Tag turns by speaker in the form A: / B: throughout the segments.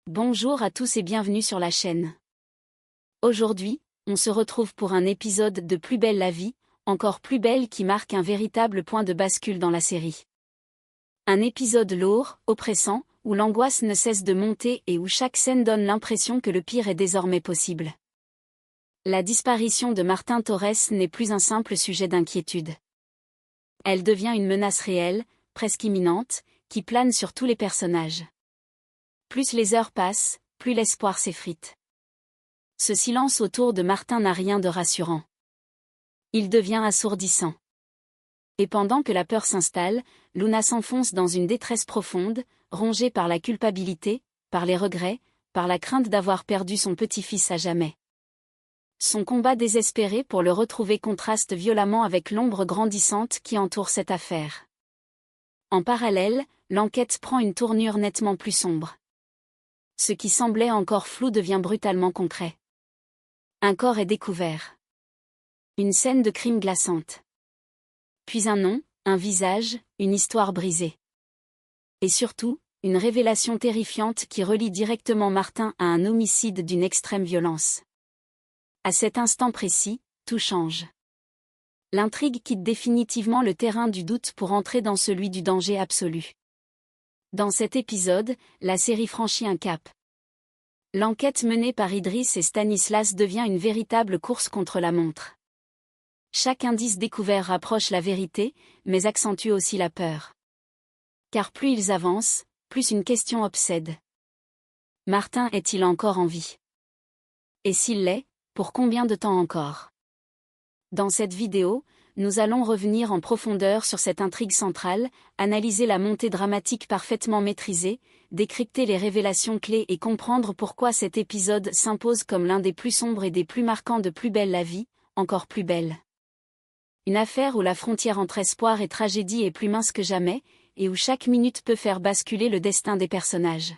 A: Bonjour à tous et bienvenue sur la chaîne. Aujourd'hui, on se retrouve pour un épisode de Plus belle la vie, encore plus belle qui marque un véritable point de bascule dans la série. Un épisode lourd, oppressant, où l'angoisse ne cesse de monter et où chaque scène donne l'impression que le pire est désormais possible. La disparition de Martín Torres n'est plus un simple sujet d'inquiétude. Elle devient une menace réelle, presque imminente, qui plane sur tous les personnages. Plus les heures passent, plus l'espoir s'effrite. Ce silence autour de Martín n'a rien de rassurant. Il devient assourdissant. Et pendant que la peur s'installe, Luna s'enfonce dans une détresse profonde, rongée par la culpabilité, par les regrets, par la crainte d'avoir perdu son petit-fils à jamais. Son combat désespéré pour le retrouver contraste violemment avec l'ombre grandissante qui entoure cette affaire. En parallèle, l'enquête prend une tournure nettement plus sombre. Ce qui semblait encore flou devient brutalement concret. Un corps est découvert. Une scène de crime glaçante. Puis un nom, un visage, une histoire brisée. Et surtout, une révélation terrifiante qui relie directement Martín à un homicide d'une extrême violence. À cet instant précis, tout change. L'intrigue quitte définitivement le terrain du doute pour entrer dans celui du danger absolu. Dans cet épisode, la série franchit un cap. L'enquête menée par Idriss et Stanislas devient une véritable course contre la montre. Chaque indice découvert rapproche la vérité, mais accentue aussi la peur. Car plus ils avancent, plus une question obsède. Martín est-il encore en vie? Et s'il l'est, pour combien de temps encore? Dans cette vidéo, nous allons revenir en profondeur sur cette intrigue centrale, analyser la montée dramatique parfaitement maîtrisée, décrypter les révélations clés et comprendre pourquoi cet épisode s'impose comme l'un des plus sombres et des plus marquants de Plus belle la vie, encore plus belle. Une affaire où la frontière entre espoir et tragédie est plus mince que jamais, et où chaque minute peut faire basculer le destin des personnages.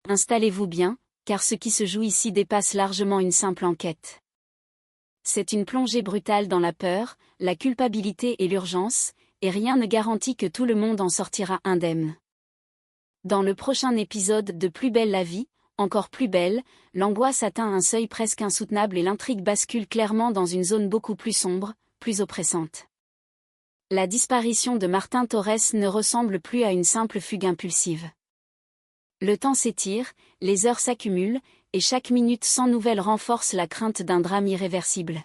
A: Installez-vous bien, car ce qui se joue ici dépasse largement une simple enquête. C'est une plongée brutale dans la peur, la culpabilité et l'urgence, et rien ne garantit que tout le monde en sortira indemne. Dans le prochain épisode de Plus belle la vie, encore plus belle, l'angoisse atteint un seuil presque insoutenable et l'intrigue bascule clairement dans une zone beaucoup plus sombre, plus oppressante. La disparition de Martín Torres ne ressemble plus à une simple fugue impulsive. Le temps s'étire, les heures s'accumulent, et chaque minute sans nouvelles renforce la crainte d'un drame irréversible.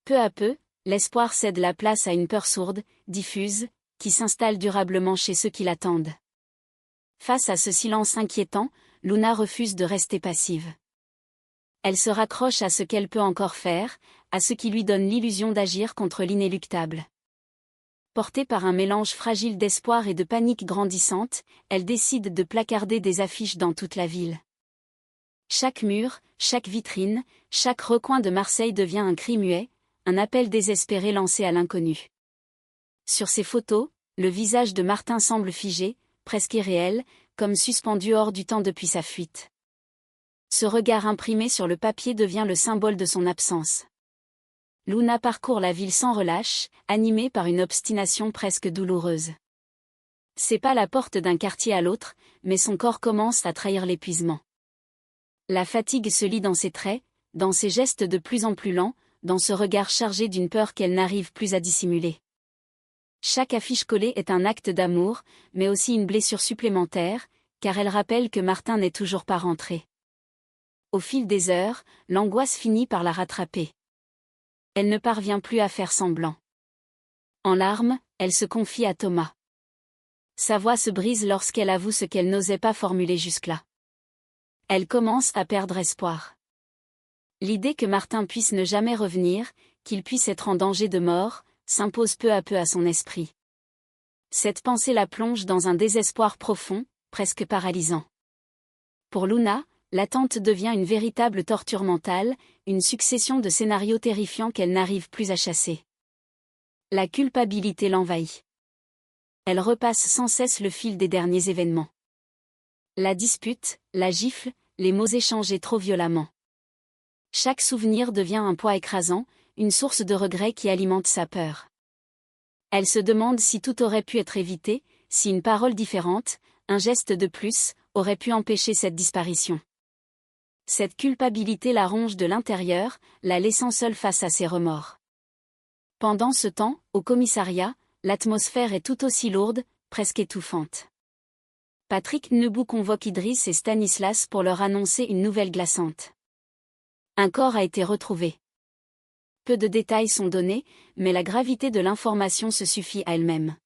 A: Peu à peu, l'espoir cède la place à une peur sourde, diffuse, qui s'installe durablement chez ceux qui l'attendent. Face à ce silence inquiétant, Luna refuse de rester passive. Elle se raccroche à ce qu'elle peut encore faire, à ce qui lui donne l'illusion d'agir contre l'inéluctable. Portée par un mélange fragile d'espoir et de panique grandissante, elle décide de placarder des affiches dans toute la ville. Chaque mur, chaque vitrine, chaque recoin de Marseille devient un cri muet, un appel désespéré lancé à l'inconnu. Sur ces photos, le visage de Martín semble figé, presque irréel, comme suspendu hors du temps depuis sa fuite. Ce regard imprimé sur le papier devient le symbole de son absence. Luna parcourt la ville sans relâche, animée par une obstination presque douloureuse. C'est pas la porte d'un quartier à l'autre, mais son corps commence à trahir l'épuisement. La fatigue se lit dans ses traits, dans ses gestes de plus en plus lents, dans ce regard chargé d'une peur qu'elle n'arrive plus à dissimuler. Chaque affiche collée est un acte d'amour, mais aussi une blessure supplémentaire, car elle rappelle que Martín n'est toujours pas rentré. Au fil des heures, l'angoisse finit par la rattraper. Elle ne parvient plus à faire semblant. En larmes, elle se confie à Thomas. Sa voix se brise lorsqu'elle avoue ce qu'elle n'osait pas formuler jusque-là. Elle commence à perdre espoir. L'idée que Martín puisse ne jamais revenir, qu'il puisse être en danger de mort, s'impose peu à peu à son esprit. Cette pensée la plonge dans un désespoir profond, presque paralysant. Pour Luna, l'attente devient une véritable torture mentale, une succession de scénarios terrifiants qu'elle n'arrive plus à chasser. La culpabilité l'envahit. Elle repasse sans cesse le fil des derniers événements. La dispute, la gifle, les mots échangés trop violemment. Chaque souvenir devient un poids écrasant, une source de regret qui alimente sa peur. Elle se demande si tout aurait pu être évité, si une parole différente, un geste de plus, aurait pu empêcher cette disparition. Cette culpabilité la ronge de l'intérieur, la laissant seule face à ses remords. Pendant ce temps, au commissariat, l'atmosphère est tout aussi lourde, presque étouffante. Patrick Nebou convoque Idriss et Stanislas pour leur annoncer une nouvelle glaçante. Un corps a été retrouvé. Peu de détails sont donnés, mais la gravité de l'information se suffit à elle-même.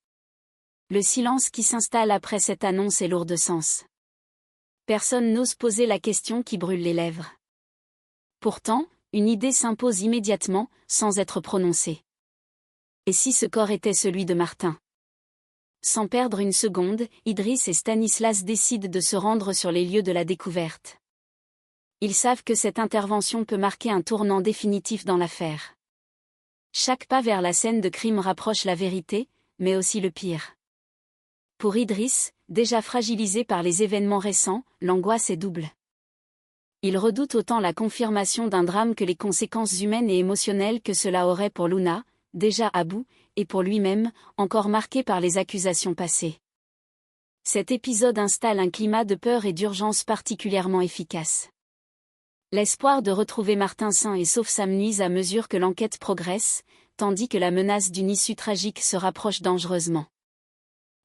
A: Le silence qui s'installe après cette annonce est lourd de sens. Personne n'ose poser la question qui brûle les lèvres. Pourtant, une idée s'impose immédiatement, sans être prononcée. Et si ce corps était celui de Martin? Sans perdre une seconde, Idriss et Stanislas décident de se rendre sur les lieux de la découverte. Ils savent que cette intervention peut marquer un tournant définitif dans l'affaire. Chaque pas vers la scène de crime rapproche la vérité, mais aussi le pire. Pour Idriss, déjà fragilisé par les événements récents, l'angoisse est double. Il redoute autant la confirmation d'un drame que les conséquences humaines et émotionnelles que cela aurait pour Luna, déjà à bout, et pour lui-même, encore marqué par les accusations passées. Cet épisode installe un climat de peur et d'urgence particulièrement efficace. L'espoir de retrouver Martin sain et sauf s'amenuise à mesure que l'enquête progresse, tandis que la menace d'une issue tragique se rapproche dangereusement.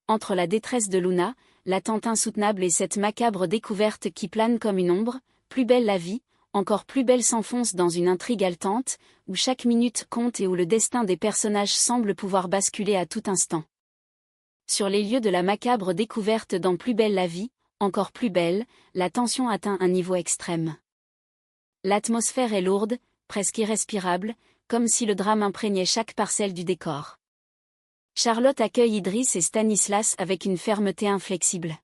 A: Entre la détresse de Luna, l'attente insoutenable et cette macabre découverte qui plane comme une ombre, Plus belle la vie, encore plus belle s'enfonce dans une intrigue haletante, où chaque minute compte et où le destin des personnages semble pouvoir basculer à tout instant. Sur les lieux de la macabre découverte dans Plus belle la vie, encore plus belle, la tension atteint un niveau extrême. L'atmosphère est lourde, presque irrespirable, comme si le drame imprégnait chaque parcelle du décor. Charlotte accueille Idriss et Stanislas avec une fermeté inflexible.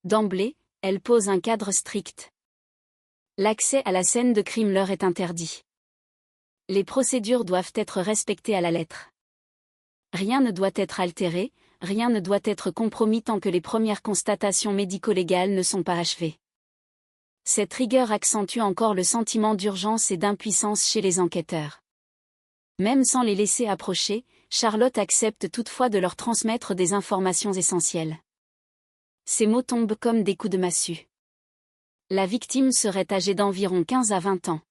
A: D'emblée, elle pose un cadre strict. L'accès à la scène de crime leur est interdit. Les procédures doivent être respectées à la lettre. Rien ne doit être altéré, rien ne doit être compromis tant que les premières constatations médico-légales ne sont pas achevées. Cette rigueur accentue encore le sentiment d'urgence et d'impuissance chez les enquêteurs. Même sans les laisser approcher, Charlotte accepte toutefois de leur transmettre des informations essentielles. Ces mots tombent comme des coups de massue. La victime serait âgée d'environ 15 à 20 ans.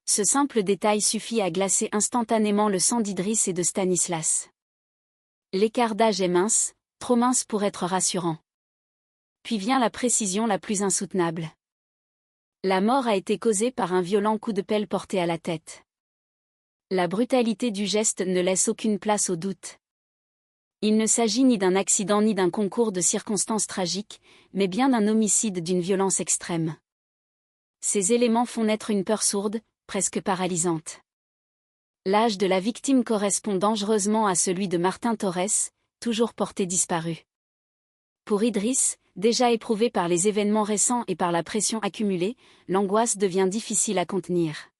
A: Ce simple détail suffit à glacer instantanément le sang d'Idriss et de Stanislas. L'écart d'âge est mince, trop mince pour être rassurant. Puis vient la précision la plus insoutenable. La mort a été causée par un violent coup de pelle porté à la tête. La brutalité du geste ne laisse aucune place au doute. Il ne s'agit ni d'un accident ni d'un concours de circonstances tragiques, mais bien d'un homicide d'une violence extrême. Ces éléments font naître une peur sourde, presque paralysante. L'âge de la victime correspond dangereusement à celui de Martin Torres, toujours porté disparu. Pour Idriss, déjà éprouvé par les événements récents et par la pression accumulée, l'angoisse devient difficile à contenir.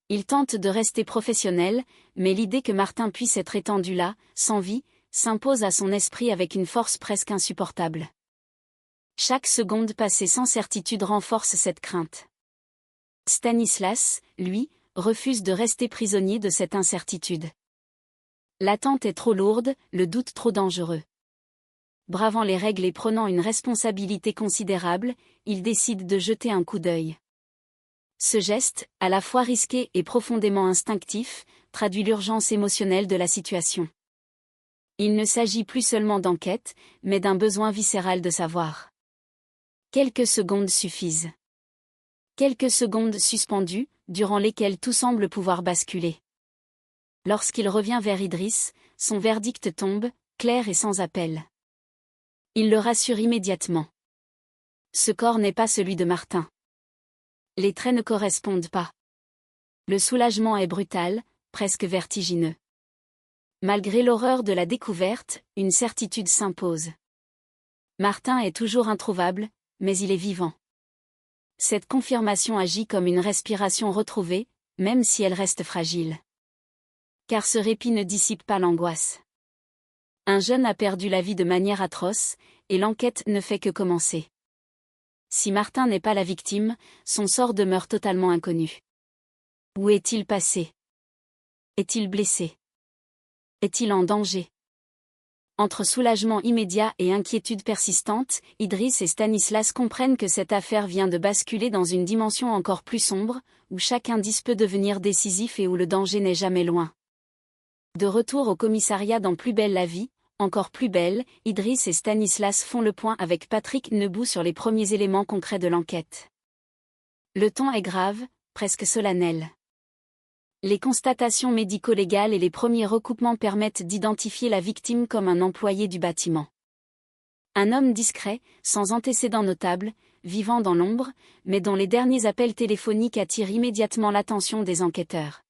A: Il tente de rester professionnel, mais l'idée que Martin puisse être étendu là, sans vie, s'impose à son esprit avec une force presque insupportable. Chaque seconde passée sans certitude renforce cette crainte. Stanislas, lui, refuse de rester prisonnier de cette incertitude. L'attente est trop lourde, le doute trop dangereux. Bravant les règles et prenant une responsabilité considérable, il décide de jeter un coup d'œil. Ce geste, à la fois risqué et profondément instinctif, traduit l'urgence émotionnelle de la situation. Il ne s'agit plus seulement d'enquête, mais d'un besoin viscéral de savoir. Quelques secondes suffisent. Quelques secondes suspendues, durant lesquelles tout semble pouvoir basculer. Lorsqu'il revient vers Idriss, son verdict tombe, clair et sans appel. Il le rassure immédiatement. Ce corps n'est pas celui de Martin. Les traits ne correspondent pas. Le soulagement est brutal, presque vertigineux. Malgré l'horreur de la découverte, une certitude s'impose. Martin est toujours introuvable, mais il est vivant. Cette confirmation agit comme une respiration retrouvée, même si elle reste fragile. Car ce répit ne dissipe pas l'angoisse. Un jeune a perdu la vie de manière atroce, et l'enquête ne fait que commencer. Si Martin n'est pas la victime, son sort demeure totalement inconnu. Où est-il passé? Est-il blessé? Est-il en danger? Entre soulagement immédiat et inquiétude persistante, Idriss et Stanislas comprennent que cette affaire vient de basculer dans une dimension encore plus sombre, où chaque indice peut devenir décisif et où le danger n'est jamais loin. De retour au commissariat dans Plus belle la vie, encore plus belle, Idriss et Stanislas font le point avec Patrick Nebout sur les premiers éléments concrets de l'enquête. Le ton est grave, presque solennel. Les constatations médico-légales et les premiers recoupements permettent d'identifier la victime comme un employé du bâtiment. Un homme discret, sans antécédents notables, vivant dans l'ombre, mais dont les derniers appels téléphoniques attirent immédiatement l'attention des enquêteurs.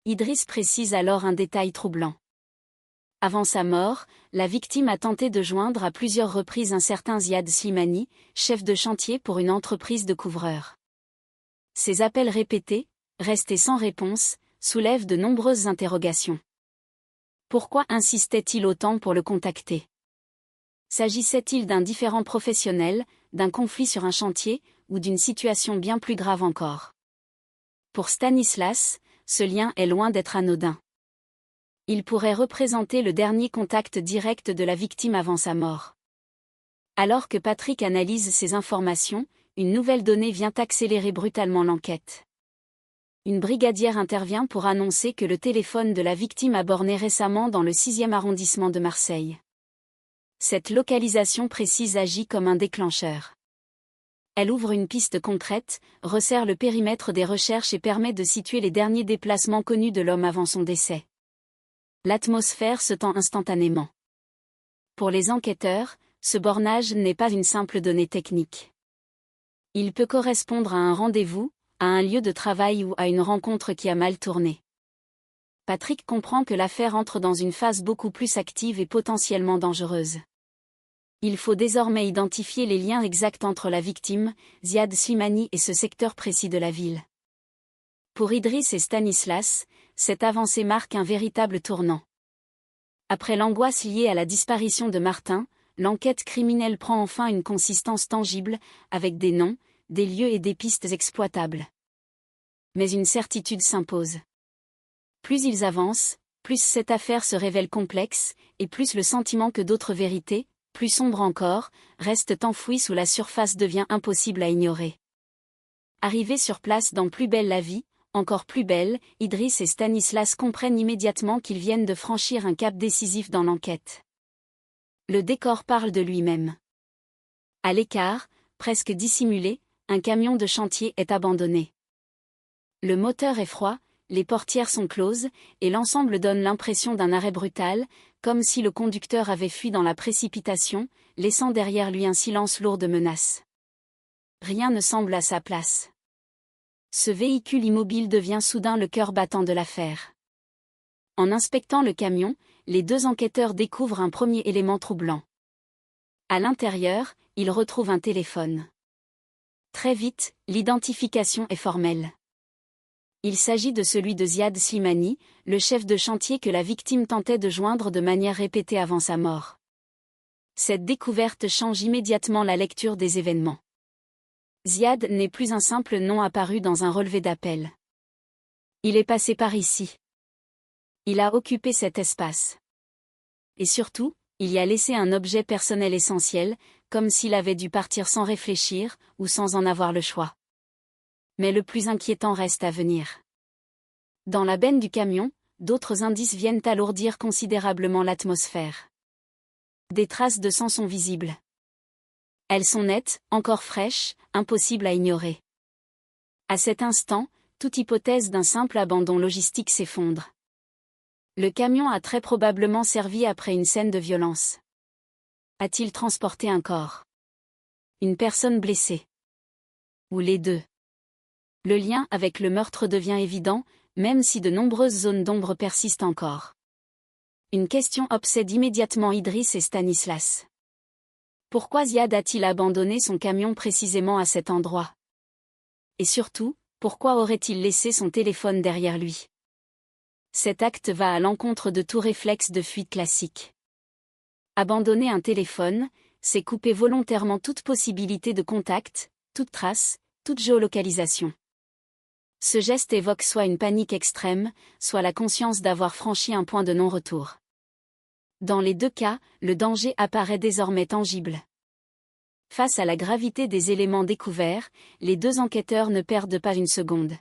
A: Idriss précise alors un détail troublant. Avant sa mort, la victime a tenté de joindre à plusieurs reprises un certain Ziad Slimani, chef de chantier pour une entreprise de couvreurs. Ces appels répétés, restés sans réponse, soulèvent de nombreuses interrogations. Pourquoi insistait-il autant pour le contacter? S'agissait-il d'un différend professionnel, d'un conflit sur un chantier, ou d'une situation bien plus grave encore? Pour Stanislas, ce lien est loin d'être anodin. Il pourrait représenter le dernier contact direct de la victime avant sa mort. Alors que Patrick analyse ces informations, une nouvelle donnée vient accélérer brutalement l'enquête. Une brigadière intervient pour annoncer que le téléphone de la victime a borné récemment dans le 6e arrondissement de Marseille. Cette localisation précise agit comme un déclencheur. Elle ouvre une piste concrète, resserre le périmètre des recherches et permet de situer les derniers déplacements connus de l'homme avant son décès. L'atmosphère se tend instantanément. Pour les enquêteurs, ce bornage n'est pas une simple donnée technique. Il peut correspondre à un rendez-vous, à un lieu de travail ou à une rencontre qui a mal tourné. Patrick comprend que l'affaire entre dans une phase beaucoup plus active et potentiellement dangereuse. Il faut désormais identifier les liens exacts entre la victime, Ziad Slimani et ce secteur précis de la ville. Pour Idriss et Stanislas, cette avancée marque un véritable tournant. Après l'angoisse liée à la disparition de Martin, l'enquête criminelle prend enfin une consistance tangible, avec des noms, des lieux et des pistes exploitables. Mais une certitude s'impose. Plus ils avancent, plus cette affaire se révèle complexe, et plus le sentiment que d'autres vérités, plus sombres encore, restent enfouies sous la surface devient impossible à ignorer. Arrivés sur place dans Plus belle la vie, encore plus belle, Idriss et Stanislas comprennent immédiatement qu'ils viennent de franchir un cap décisif dans l'enquête. Le décor parle de lui-même. À l'écart, presque dissimulé, un camion de chantier est abandonné. Le moteur est froid, les portières sont closes, et l'ensemble donne l'impression d'un arrêt brutal, comme si le conducteur avait fui dans la précipitation, laissant derrière lui un silence lourd de menaces. Rien ne semble à sa place. Ce véhicule immobile devient soudain le cœur battant de l'affaire. En inspectant le camion, les deux enquêteurs découvrent un premier élément troublant. À l'intérieur, ils retrouvent un téléphone. Très vite, l'identification est formelle. Il s'agit de celui de Ziad Slimani, le chef de chantier que la victime tentait de joindre de manière répétée avant sa mort. Cette découverte change immédiatement la lecture des événements. Ziad n'est plus un simple nom apparu dans un relevé d'appel. Il est passé par ici. Il a occupé cet espace. Et surtout, il y a laissé un objet personnel essentiel, comme s'il avait dû partir sans réfléchir, ou sans en avoir le choix. Mais le plus inquiétant reste à venir. Dans la benne du camion, d'autres indices viennent alourdir considérablement l'atmosphère. Des traces de sang sont visibles. Elles sont nettes, encore fraîches, impossibles à ignorer. À cet instant, toute hypothèse d'un simple abandon logistique s'effondre. Le camion a très probablement servi après une scène de violence. A-t-il transporté un corps? Une personne blessée? Ou les deux? Le lien avec le meurtre devient évident, même si de nombreuses zones d'ombre persistent encore. Une question obsède immédiatement Idriss et Stanislas. Pourquoi Ziad a-t-il abandonné son camion précisément à cet endroit? Et surtout, pourquoi aurait-il laissé son téléphone derrière lui? Cet acte va à l'encontre de tout réflexe de fuite classique. Abandonner un téléphone, c'est couper volontairement toute possibilité de contact, toute trace, toute géolocalisation. Ce geste évoque soit une panique extrême, soit la conscience d'avoir franchi un point de non-retour. Dans les deux cas, le danger apparaît désormais tangible. Face à la gravité des éléments découverts, les deux enquêteurs ne perdent pas une seconde.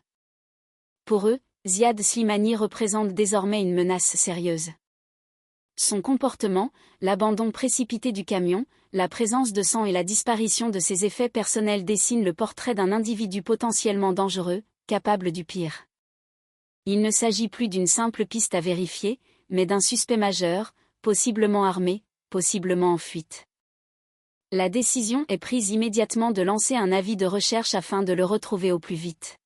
A: Pour eux, Ziad Slimani représente désormais une menace sérieuse. Son comportement, l'abandon précipité du camion, la présence de sang et la disparition de ses effets personnels dessinent le portrait d'un individu potentiellement dangereux, capable du pire. Il ne s'agit plus d'une simple piste à vérifier, mais d'un suspect majeur, possiblement armé, possiblement en fuite. La décision est prise immédiatement de lancer un avis de recherche afin de le retrouver au plus vite.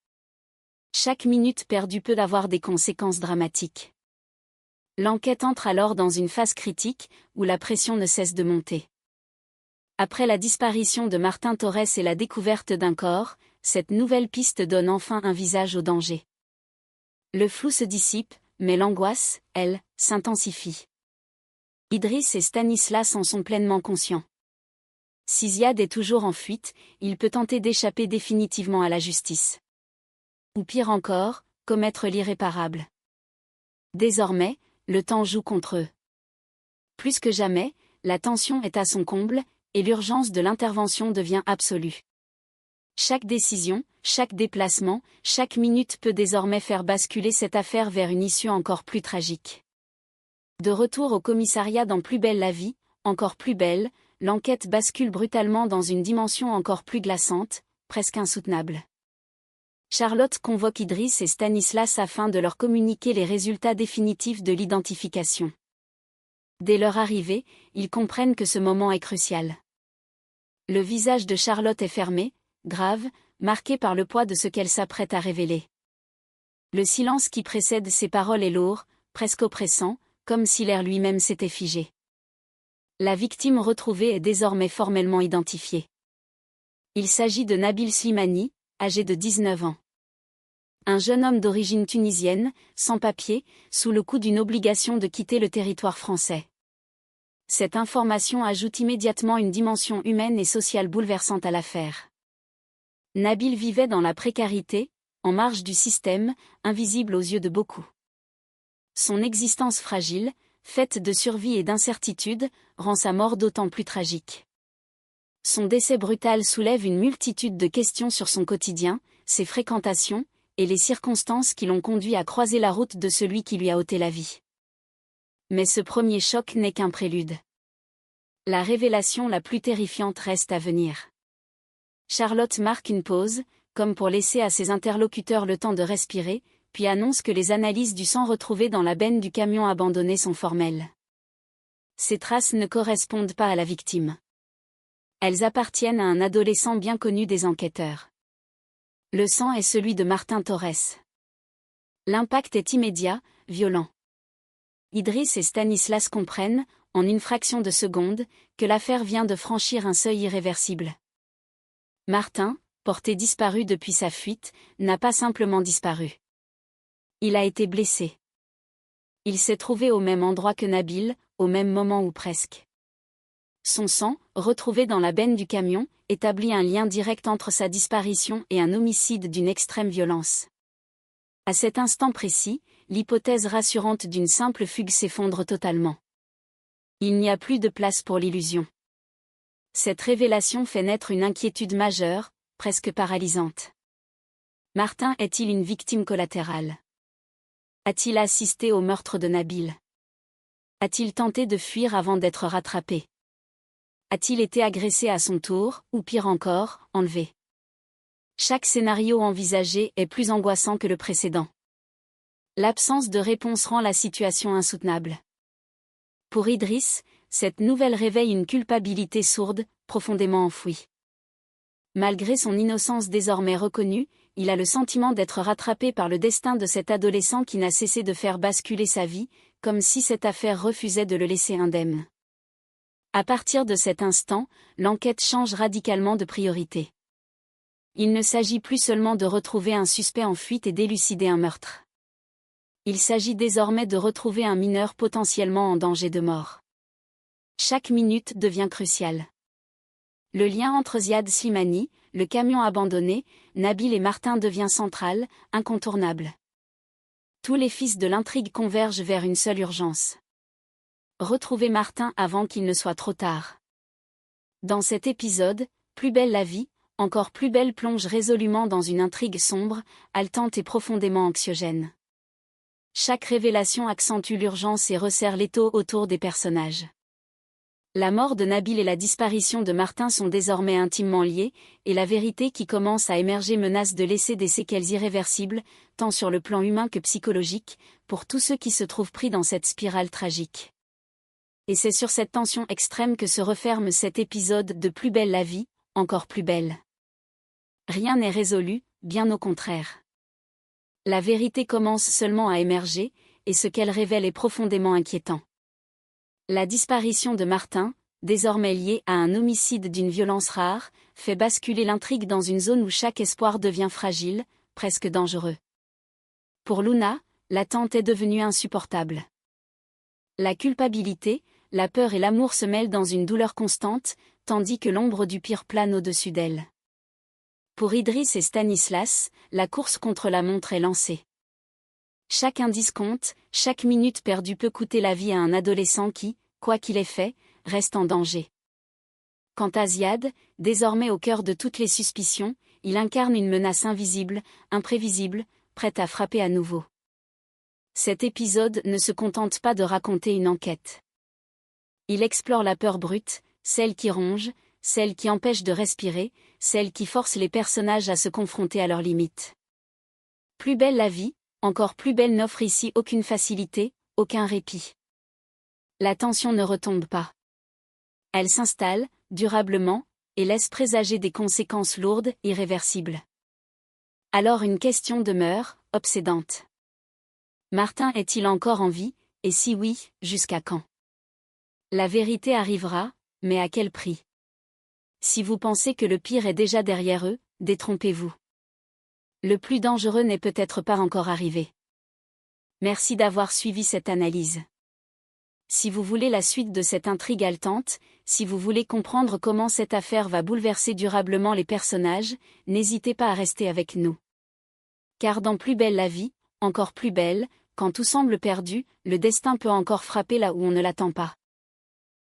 A: Chaque minute perdue peut avoir des conséquences dramatiques. L'enquête entre alors dans une phase critique, où la pression ne cesse de monter. Après la disparition de Martin Torres et la découverte d'un corps, cette nouvelle piste donne enfin un visage au danger. Le flou se dissipe, mais l'angoisse, elle, s'intensifie. Idriss et Stanislas en sont pleinement conscients. Si Ziad est toujours en fuite, il peut tenter d'échapper définitivement à la justice. Ou pire encore, commettre l'irréparable. Désormais, le temps joue contre eux. Plus que jamais, la tension est à son comble, et l'urgence de l'intervention devient absolue. Chaque décision, chaque déplacement, chaque minute peut désormais faire basculer cette affaire vers une issue encore plus tragique. De retour au commissariat dans Plus belle la vie, encore plus belle, l'enquête bascule brutalement dans une dimension encore plus glaçante, presque insoutenable. Charlotte convoque Idriss et Stanislas afin de leur communiquer les résultats définitifs de l'identification. Dès leur arrivée, ils comprennent que ce moment est crucial. Le visage de Charlotte est fermé, grave, marqué par le poids de ce qu'elle s'apprête à révéler. Le silence qui précède ces paroles est lourd, presque oppressant, comme si l'air lui-même s'était figé. La victime retrouvée est désormais formellement identifiée. Il s'agit de Nabil Slimani, âgé de 19 ans. Un jeune homme d'origine tunisienne, sans papier, sous le coup d'une obligation de quitter le territoire français. Cette information ajoute immédiatement une dimension humaine et sociale bouleversante à l'affaire. Nabil vivait dans la précarité, en marge du système, invisible aux yeux de beaucoup. Son existence fragile, faite de survie et d'incertitude, rend sa mort d'autant plus tragique. Son décès brutal soulève une multitude de questions sur son quotidien, ses fréquentations, et les circonstances qui l'ont conduit à croiser la route de celui qui lui a ôté la vie. Mais ce premier choc n'est qu'un prélude. La révélation la plus terrifiante reste à venir. Charlotte marque une pause, comme pour laisser à ses interlocuteurs le temps de respirer, puis annonce que les analyses du sang retrouvé dans la benne du camion abandonné sont formelles. Ces traces ne correspondent pas à la victime. Elles appartiennent à un adolescent bien connu des enquêteurs. Le sang est celui de Martin Torres. L'impact est immédiat, violent. Idriss et Stanislas comprennent, en une fraction de seconde, que l'affaire vient de franchir un seuil irréversible. Martin, porté disparu depuis sa fuite, n'a pas simplement disparu. Il a été blessé. Il s'est trouvé au même endroit que Nabil, au même moment ou presque. Son sang, retrouvé dans la benne du camion, établit un lien direct entre sa disparition et un homicide d'une extrême violence. À cet instant précis, l'hypothèse rassurante d'une simple fugue s'effondre totalement. Il n'y a plus de place pour l'illusion. Cette révélation fait naître une inquiétude majeure, presque paralysante. Martin est-il une victime collatérale? A-t-il assisté au meurtre de Nabil? A-t-il tenté de fuir avant d'être rattrapé? A-t-il été agressé à son tour, ou pire encore, enlevé? Chaque scénario envisagé est plus angoissant que le précédent. L'absence de réponse rend la situation insoutenable. Pour Idriss, cette nouvelle réveille une culpabilité sourde, profondément enfouie. Malgré son innocence désormais reconnue, il a le sentiment d'être rattrapé par le destin de cet adolescent qui n'a cessé de faire basculer sa vie, comme si cette affaire refusait de le laisser indemne. À partir de cet instant, l'enquête change radicalement de priorité. Il ne s'agit plus seulement de retrouver un suspect en fuite et d'élucider un meurtre. Il s'agit désormais de retrouver un mineur potentiellement en danger de mort. Chaque minute devient cruciale. Le lien entre Ziad Slimani, le camion abandonné, Nabil et Martin devient central, incontournable. Tous les fils de l'intrigue convergent vers une seule urgence. Retrouvez Martin avant qu'il ne soit trop tard. Dans cet épisode, Plus belle la vie, encore plus belle plonge résolument dans une intrigue sombre, haletante et profondément anxiogène. Chaque révélation accentue l'urgence et resserre l'étau autour des personnages. La mort de Nabil et la disparition de Martin sont désormais intimement liées, et la vérité qui commence à émerger menace de laisser des séquelles irréversibles, tant sur le plan humain que psychologique, pour tous ceux qui se trouvent pris dans cette spirale tragique. Et c'est sur cette tension extrême que se referme cet épisode de Plus belle la vie, encore plus belle. Rien n'est résolu, bien au contraire. La vérité commence seulement à émerger, et ce qu'elle révèle est profondément inquiétant. La disparition de Martin, désormais liée à un homicide d'une violence rare, fait basculer l'intrigue dans une zone où chaque espoir devient fragile, presque dangereux. Pour Luna, l'attente est devenue insupportable. La culpabilité, la peur et l'amour se mêlent dans une douleur constante, tandis que l'ombre du pire plane au-dessus d'elle. Pour Idriss et Stanislas, la course contre la montre est lancée. Chaque indice compte, chaque minute perdue peut coûter la vie à un adolescent qui, quoi qu'il ait fait, reste en danger. Quant à Ziad, désormais au cœur de toutes les suspicions, il incarne une menace invisible, imprévisible, prête à frapper à nouveau. Cet épisode ne se contente pas de raconter une enquête. Il explore la peur brute, celle qui ronge, celle qui empêche de respirer, celle qui force les personnages à se confronter à leurs limites. Plus belle la vie, encore plus belle n'offre ici aucune facilité, aucun répit. La tension ne retombe pas. Elle s'installe, durablement, et laisse présager des conséquences lourdes, irréversibles. Alors une question demeure, obsédante. Martin est-il encore en vie, et si oui, jusqu'à quand? La vérité arrivera, mais à quel prix? Si vous pensez que le pire est déjà derrière eux, détrompez-vous. Le plus dangereux n'est peut-être pas encore arrivé. Merci d'avoir suivi cette analyse. Si vous voulez la suite de cette intrigue haletante, si vous voulez comprendre comment cette affaire va bouleverser durablement les personnages, n'hésitez pas à rester avec nous. Car dans Plus belle la vie, encore plus belle, quand tout semble perdu, le destin peut encore frapper là où on ne l'attend pas.